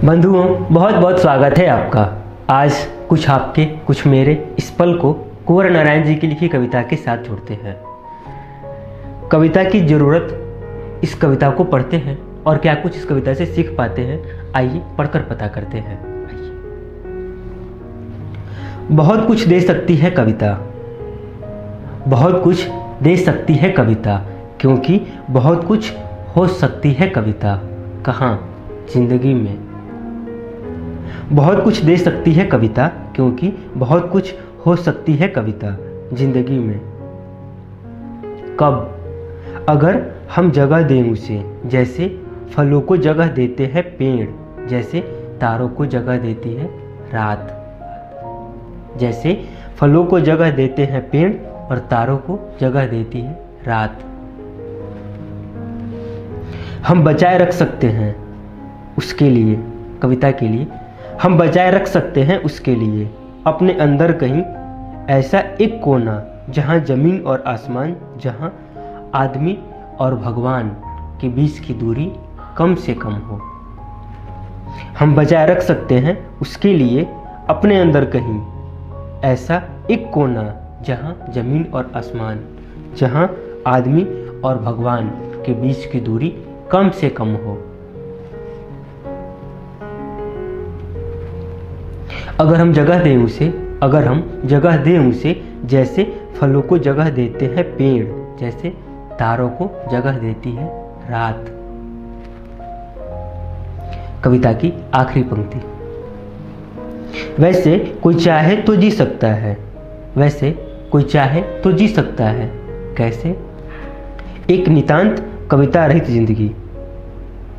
बंधुओं, बहुत बहुत स्वागत है आपका। आज कुछ आपके कुछ मेरे इस पल को कुंवर नारायण जी की लिखी कविता के साथ जोड़ते हैं। कविता की ज़रूरत, इस कविता को पढ़ते हैं और क्या कुछ इस कविता से सीख पाते हैं, आइए पढ़कर पता करते हैं। आइए। बहुत कुछ दे सकती है कविता, बहुत कुछ दे सकती है कविता, क्योंकि बहुत कुछ हो सकती है कविता। कहाँ? जिंदगी में। बहुत कुछ दे सकती है कविता, क्योंकि बहुत कुछ हो सकती है कविता जिंदगी में। कब? अगर हम जगह दें उसे, जैसे फलों को जगह देते हैं पेड़, जैसे तारों को जगह देती है रात। जैसे फलों को जगह देते हैं पेड़ और तारों को जगह देती है रात। हम बचाए रख सकते हैं उसके लिए, कविता के लिए हम बचाए रख सकते हैं उसके लिए अपने अंदर कहीं ऐसा एक कोना, जहां जमीन और आसमान, जहां आदमी और भगवान के बीच की दूरी कम से कम हो। हम बचाए रख सकते हैं उसके लिए अपने अंदर कहीं ऐसा एक कोना, जहां जमीन और आसमान, जहां आदमी और भगवान के बीच की दूरी कम से कम हो। अगर हम जगह दें उसे, अगर हम जगह दें उसे, जैसे फलों को जगह देते हैं पेड़, जैसे तारों को जगह देती है रात। कविता की आखिरी पंक्ति। वैसे कोई चाहे तो जी सकता है, वैसे कोई चाहे तो जी सकता है, कैसे? एक नितांत कविता रहित जिंदगी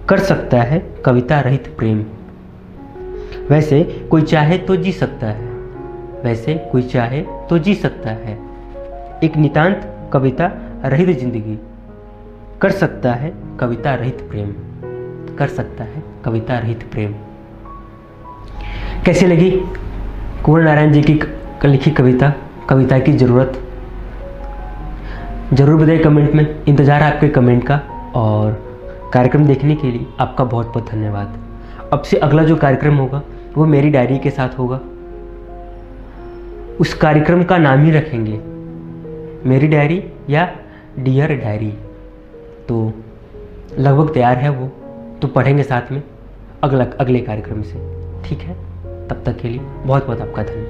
कर सकता है कविता रहित प्रेम। वैसे कोई चाहे तो जी सकता है, वैसे कोई चाहे तो जी सकता है, एक नितांत कविता रहित जिंदगी कर सकता है कविता रहित प्रेम, कर सकता है कविता रहित प्रेम। कैसी लगी कुंवर नारायण जी की लिखी कविता, कविता की ज़रूरत? ज़रूर बताइए कमेंट में, इंतज़ार है आपके कमेंट का। और कार्यक्रम देखने के लिए आपका बहुत बहुत धन्यवाद। अब से अगला जो कार्यक्रम होगा वो मेरी डायरी के साथ होगा। उस कार्यक्रम का नाम ही रखेंगे मेरी डायरी या डियर डायरी। तो लगभग तैयार है वो, तो पढ़ेंगे साथ में अगले कार्यक्रम से। ठीक है, तब तक के लिए बहुत बहुत आपका धन्यवाद।